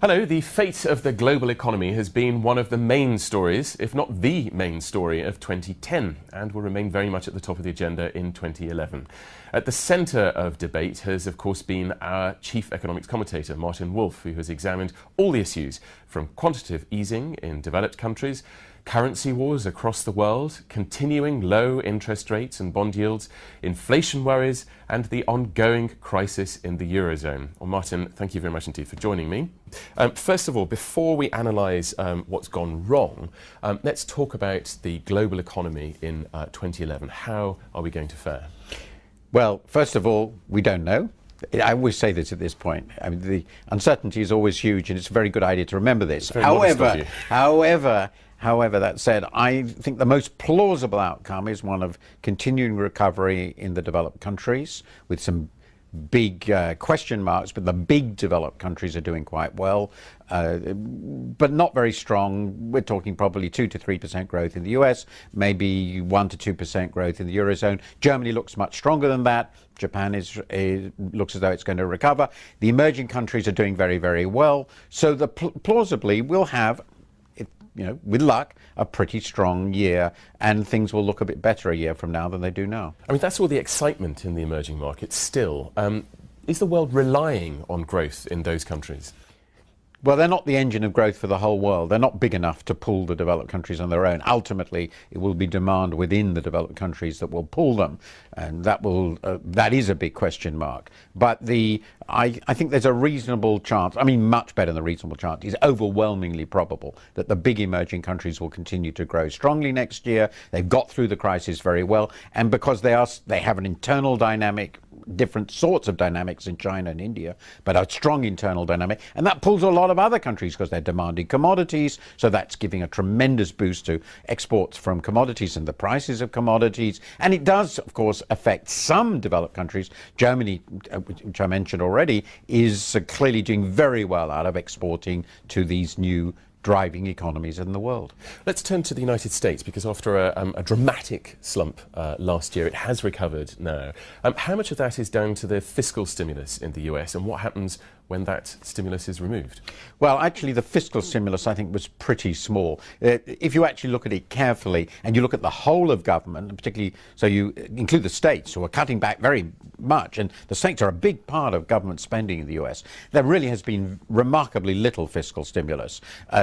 Hello, the fate of the global economy has been one of the main stories, if not the main story, of 2010 and will remain very much at the top of the agenda in 2011. At the centre of debate has, of course, been our chief economics commentator, Martin Wolf, who has examined all the issues from quantitative easing in developed countries, currency wars across the world, continuing low interest rates and bond yields, inflation worries, and the ongoing crisis in the Eurozone. Well, Martin, thank you very much indeed for joining me. First of all, before we analyse what's gone wrong, let's talk about the global economy in 2011. How are we going to fare? Well, first of all, we don't know. I always say this at this point. I mean, the uncertainty is always huge, and it's a very good idea to remember this. However, that said, I think the most plausible outcome is one of continuing recovery in the developed countries with some big question marks, but the big developed countries are doing quite well, but not very strong. We're talking probably 2 to 3% growth in the US, maybe 1 to 2% growth in the Eurozone. Germany looks much stronger than that. Japan looks as though it's going to recover. The emerging countries are doing very, very well. So plausibly we'll have, with luck, a pretty strong year, and things will look a bit better a year from now than they do now. I mean, that's all the excitement in the emerging markets still. Is the world relying on growth in those countries? Well, they're not the engine of growth for the whole world. They're not big enough to pull the developed countries on their own. Ultimately, it will be demand within the developed countries that will pull them, and that is a big question mark. But I think there's a reasonable chance, much better than a reasonable chance, it's overwhelmingly probable that the big emerging countries will continue to grow strongly next year. They've got through the crisis very well, and because they have an internal dynamic, different sorts of dynamics in China and India, but a strong internal dynamic, and that pulls a lot of other countries because they're demanding commodities, so that's giving a tremendous boost to exports from commodities and the prices of commodities. And it does, of course, affect some developed countries. Germany, which I mentioned already, is clearly doing very well out of exporting to these new driving economies in the world. Let's turn to the United States, because after a dramatic slump last year, it has recovered now. How much of that is down to the fiscal stimulus in the US, and what happens when that stimulus is removed? Well, actually, the fiscal stimulus, I think, was pretty small. If you actually look at it carefully and you look at the whole of government, and particularly, so you include the states who are cutting back very much, and the states are a big part of government spending in the US, there really has been remarkably little fiscal stimulus.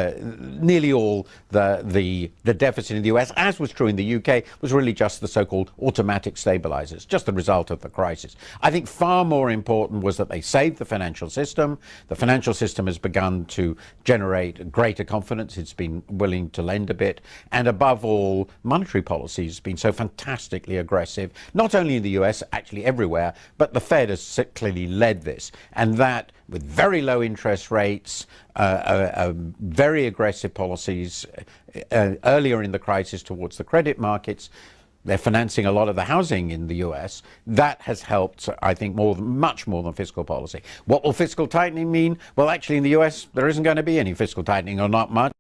Nearly all the deficit in the US, as was true in the UK, was really just the so-called automatic stabilizers, just the result of the crisis. I think far more important was that they saved the financial system. The financial system has begun to generate greater confidence. It's been willing to lend a bit. And above all, monetary policy has been so fantastically aggressive, not only in the US, actually everywhere, but the Fed has clearly led this. And that, with very low interest rates, very aggressive policies earlier in the crisis towards the credit markets, they're financing a lot of the housing in the US. That has helped, I think, much more than fiscal policy. What will fiscal tightening mean? Well, actually, in the US, there isn't going to be any fiscal tightening, or not much.